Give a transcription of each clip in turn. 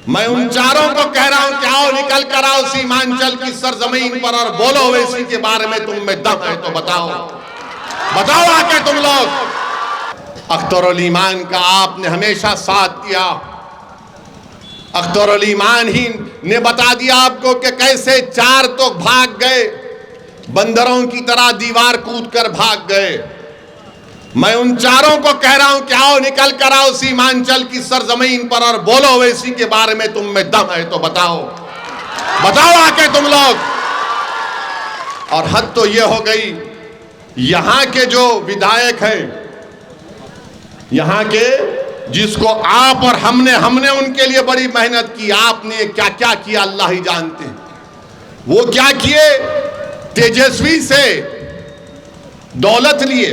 मैं उन चारों को कह रहा हूं कि आओ निकल कर आओ सीमांचल की सरजमीन पर और बोलो ओवैसी के बारे में तुम में दम है तो बताओ, बताओ आके तुम लोग। अख्तरुल ईमान का आपने हमेशा साथ दिया। अख्तरुल ईमान ही ने बता दिया आपको कि कैसे चार तो भाग गए, बंदरों की तरह दीवार कूद कर भाग गए। मैं उन चारों को कह रहा हूं कि आओ निकल कर आओ सीमांचल की सरजमीन पर और बोलो ओवैसी के बारे में तुम में दम है तो बताओ, बताओ आके तुम लोग। और हद तो ये हो गई, यहां के जो विधायक हैं, यहां के जिसको आप और हमने उनके लिए बड़ी मेहनत की, आपने क्या क्या किया अल्लाह ही जानते हैं। वो क्या किए, तेजस्वी से दौलत लिए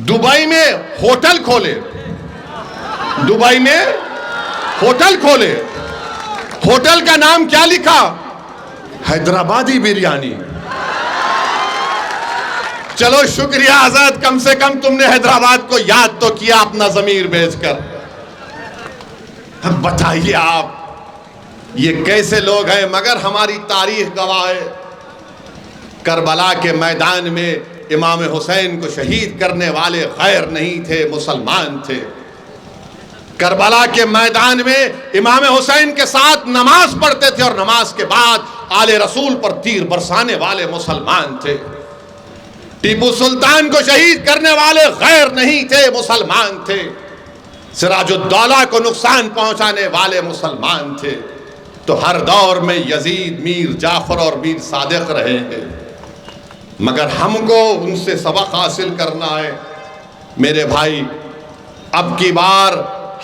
दुबई में होटल खोले, दुबई में होटल खोले। होटल का नाम क्या लिखा, हैदराबादी बिरयानी। चलो शुक्रिया आजाद, कम से कम तुमने हैदराबाद को याद तो किया अपना जमीर बेचकर। अब बताइए आप ये कैसे लोग हैं। मगर हमारी तारीख गवाह है, करबला के मैदान में इमाम हुसैन को शहीद करने वाले गैर नहीं थे, मुसलमान थे। करबला के मैदान में इमाम हुसैन के साथ नमाज पढ़ते थे और नमाज के बाद आले रसूल पर तीर बरसाने वाले मुसलमान थे। टीपू सुल्तान को शहीद करने वाले गैर नहीं थे, मुसलमान थे। सिराजुद्दौला को नुकसान पहुंचाने वाले मुसलमान थे। तो हर दौर में यजीद, मीर जाफर और मीर सादिक रहे हैं, मगर हमको उनसे सबक हासिल करना है। मेरे भाई, अब की बार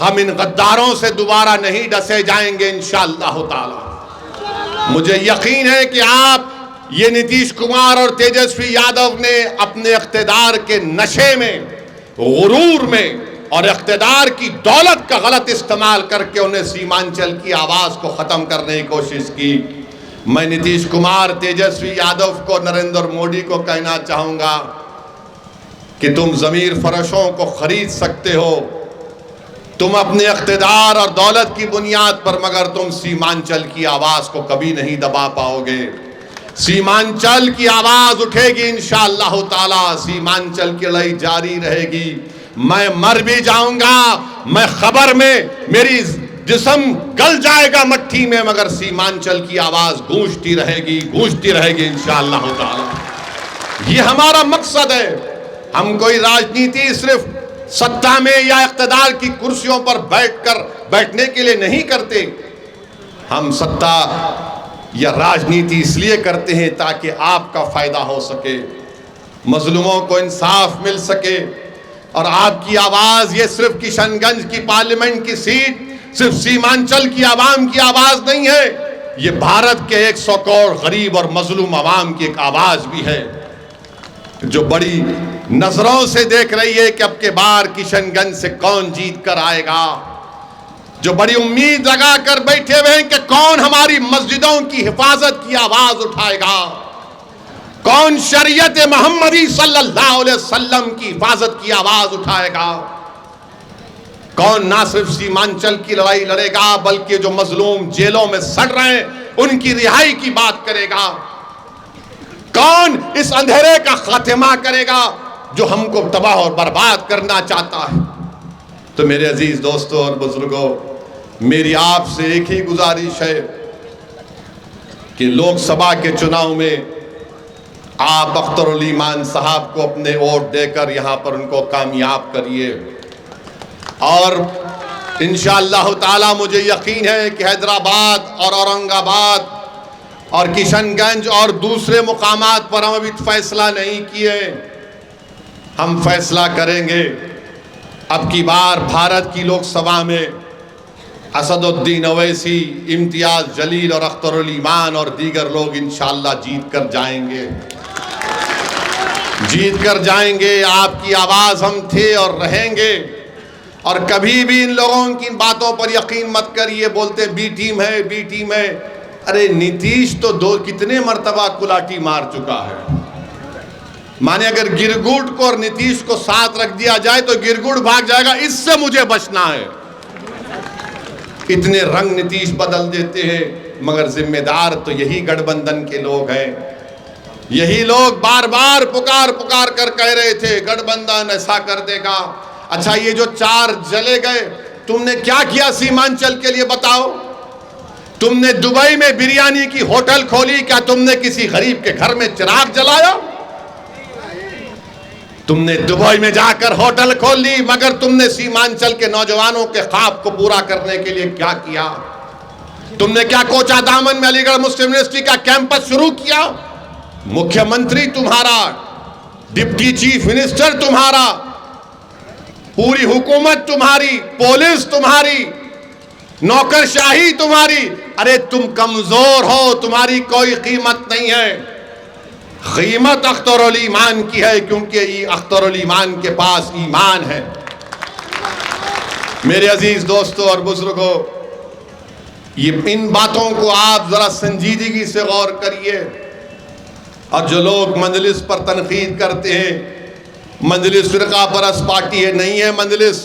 हम इन गद्दारों से दोबारा नहीं डसे जाएंगे इंशाअल्लाह ताला। मुझे यकीन है कि आप ये नीतीश कुमार और तेजस्वी यादव ने अपने इख्तिदार के नशे में, गुरूर में और इख्तिदार की दौलत का गलत इस्तेमाल करके उन्हें सीमांचल की आवाज को खत्म करने की कोशिश की। मैं नीतीश कुमार, तेजस्वी यादव को, नरेंद्र मोदी को कहना चाहूंगा कि तुम जमीर फरोशों को खरीद सकते हो, तुम अपने इख्तिदार और दौलत की बुनियाद पर, मगर तुम सीमांचल की आवाज को कभी नहीं दबा पाओगे। सीमांचल की आवाज उठेगी इंशाअल्लाह ताला, सीमांचल की लड़ाई जारी रहेगी। मैं मर भी जाऊंगा, मैं खबर में, मेरी जिस्म गल जाएगा मट्टी में, मगर सीमांचल की आवाज गूंजती रहेगी इंशाअल्लाह ताला। ये हमारा मकसद है। हम कोई राजनीति सिर्फ सत्ता में या इख्तिदार की कुर्सियों पर बैठने के लिए नहीं करते। हम सत्ता या राजनीति इसलिए करते हैं ताकि आपका फायदा हो सके, मजलूमों को इंसाफ मिल सके। और आपकी आवाज ये सिर्फ किशनगंज की पार्लियामेंट की सीट, सिर्फ सीमांचल की आवाम की आवाज नहीं है, ये भारत के 100 करोड़ गरीब और मजलूम आवाम की एक आवाज भी है, जो बड़ी नजरों से देख रही है कि अब के बार किशनगंज से कौन जीत कर आएगा, जो बड़ी उम्मीद लगा कर बैठे हुए हैं कि कौन हमारी मस्जिदों की हिफाजत की आवाज उठाएगा, कौन शरीयत मोहम्मदी सल्लल्लाहु अलैहि वसल्लम की हिफाजत की आवाज उठाएगा, कौन ना सिर्फ सीमांचल की लड़ाई लड़ेगा बल्कि जो मजलूम जेलों में सड़ रहे हैं उनकी रिहाई की बात करेगा, कौन इस अंधेरे का खात्मा करेगा जो हमको तबाह और बर्बाद करना चाहता है। तो मेरे अजीज दोस्तों और बुजुर्गों, मेरी आपसे एक ही गुजारिश है कि लोकसभा के चुनाव में आप अख्तरुल ईमान साहब को अपने वोट देकर यहां पर उनको कामयाब करिए। और इंशाअल्लाह ताला मुझे यकीन है कि हैदराबाद और औरंगाबाद और किशनगंज और दूसरे मुकामात पर हम अभी फैसला नहीं किए, हम फैसला करेंगे। अब की बार भारत की लोकसभा में असदुद्दीन ओवैसी, इम्तियाज जलील और अख्तरुल ईमान और दीगर लोग इंशाअल्लाह जीत कर जाएंगे। आपकी आवाज़ हम थे और रहेंगे। और कभी भी इन लोगों की बातों पर यकीन मत करिए, बोलते बी टीम है। अरे नीतीश तो कितने मर्तबा कुलाटी मार चुका है। माने अगर गिरगुट को और नीतीश को साथ रख दिया जाए तो गिरगुट भाग जाएगा, इससे मुझे बचना है। इतने रंग नीतीश बदल देते हैं, मगर जिम्मेदार तो यही गठबंधन के लोग हैं। यही लोग बार बार पुकार पुकार कर कह रहे थे गठबंधन ऐसा कर देगा। अच्छा, ये जो 4 जले गए, तुमने क्या किया सीमांचल के लिए बताओ? तुमने दुबई में बिरयानी की होटल खोली, क्या तुमने किसी गरीब के घर में चिराग जलाया? तुमने दुबई में जाकर होटल खोल ली, मगर तुमने सीमांचल के नौजवानों के ख्वाब को पूरा करने के लिए क्या किया? तुमने क्या कोचा दामन में अलीगढ़ मुस्लिम यूनिवर्सिटी का कैंपस शुरू किया? मुख्यमंत्री तुम्हारा, डिप्टी चीफ मिनिस्टर तुम्हारा, पूरी हुकूमत तुम्हारी, पुलिस तुम्हारी, नौकरशाही तुम्हारी। अरे तुम कमजोर हो, तुम्हारी कोई कीमत नहीं है। कीमत अख्तरुल ईमान की है, क्योंकि अख्तरुल ईमान के पास ईमान है। मेरे अजीज दोस्तों और बुजुर्गों, ये इन बातों को आप जरा संजीदगी से गौर करिए। और जो लोग मजलिस पर तनकीद करते हैं, मजलिस फिरका परस्त पार्टी है, नहीं है मजलिस।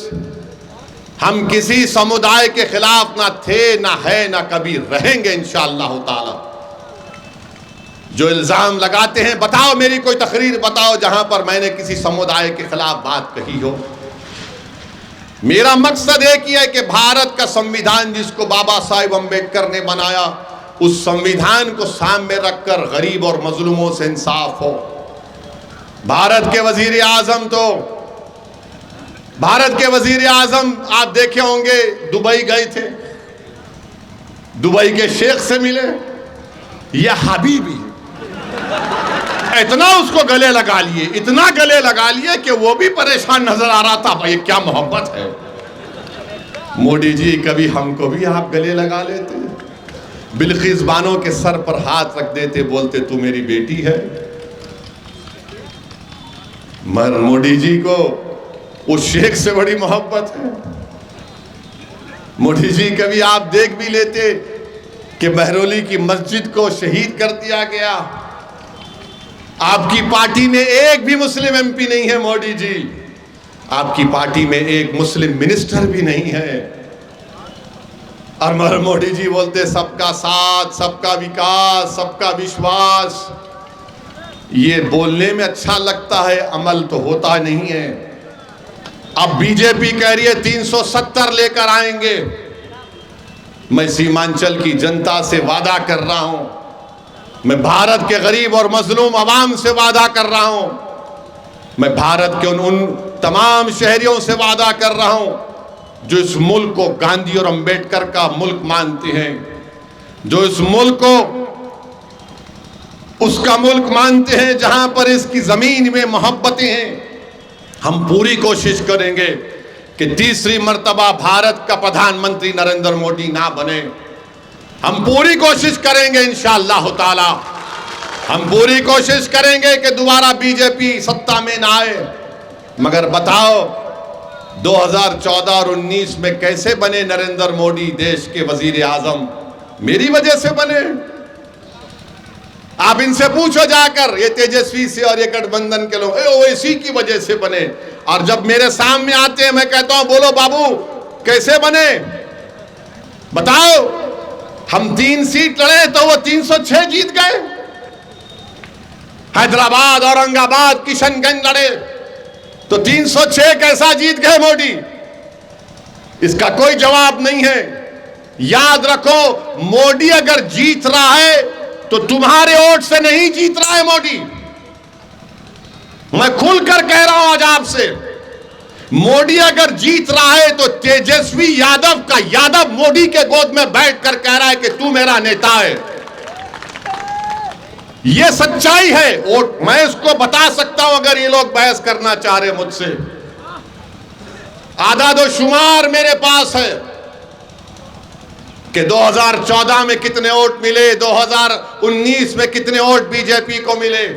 हम किसी समुदाय के खिलाफ ना थे, ना है, ना कभी रहेंगे इंशाअल्लाह ताला। जो इल्जाम लगाते हैं, बताओ मेरी कोई तकरीर बताओ जहां पर मैंने किसी समुदाय के खिलाफ बात कही हो। मेरा मकसद एक ही है कि भारत का संविधान जिसको बाबा साहेब अम्बेडकर ने बनाया, उस संविधान को सामने रखकर गरीब और मजलूमों से इंसाफ हो। भारत के वजीर आजम आप देखे होंगे, दुबई गए थे, दुबई के शेख से मिले, या हबीबी, इतना उसको गले लगा लिए, इतना गले लगा लिए कि वो भी परेशान नजर आ रहा था। भाई क्या मोहब्बत है। मोदी जी, कभी हमको भी आप गले लगा लेते, बिल्किस बानो के सर पर हाथ रख देते, बोलते तू मेरी बेटी है। मगर मोदी जी को उस शेख से बड़ी मोहब्बत है। मोदी जी कभी आप देख भी लेते कि महरौली की मस्जिद को शहीद कर दिया गया। आपकी पार्टी में एक भी मुस्लिम एमपी नहीं है मोदी जी, आपकी पार्टी में एक मुस्लिम मिनिस्टर भी नहीं है। और मोदी जी बोलते सबका साथ, सबका विकास, सबका विश्वास। ये बोलने में अच्छा लगता है, अमल तो होता नहीं है। अब बीजेपी कह रही है 370 लेकर आएंगे। मैं सीमांचल की जनता से वादा कर रहा हूं, मैं भारत के गरीब और मजलूम अवाम से वादा कर रहा हूं, मैं भारत के उन तमाम शहरियों से वादा कर रहा हूं जो इस मुल्क को गांधी और अंबेडकर का मुल्क मानते हैं, जो इस मुल्क को उसका मुल्क मानते हैं जहां पर इसकी जमीन में मोहब्बतें हैं। हम पूरी कोशिश करेंगे कि तीसरी मर्तबा भारत का प्रधानमंत्री नरेंद्र मोदी ना बने। हम पूरी कोशिश करेंगे इंशाअल्लाह ताला, हम पूरी कोशिश करेंगे कि दोबारा बीजेपी सत्ता में ना आए। मगर बताओ 2014 और 19 में कैसे बने नरेंद्र मोदी देश के वजीर आजम? मेरी वजह से बने। आप इनसे पूछो जाकर, ये तेजस्वी से और ये गठबंधन के लोग ओवैसी की वजह से बने। और जब मेरे सामने आते हैं, मैं कहता हूं बोलो बाबू कैसे बने, बताओ। हम 3 सीट लड़े तो वो 306 जीत गए। हैदराबाद, औरंगाबाद, किशनगंज लड़े तो 306 कैसा जीत गए मोदी? इसका कोई जवाब नहीं है। याद रखो, मोदी अगर जीत रहा है तो तुम्हारे वोट से नहीं जीत रहा है मोदी। मैं खुलकर कह रहा हूं आज आपसे, मोदी अगर जीत रहा है तो तेजस्वी यादव का यादव मोदी के गोद में बैठकर कह रहा है कि तू मेरा नेता है। यह सच्चाई है और मैं इसको बता सकता हूं अगर ये लोग बहस करना चाह रहे मुझसे। आदादो शुमार मेरे पास है कि 2014 में कितने वोट मिले, 2019 में कितने वोट बीजेपी को मिले।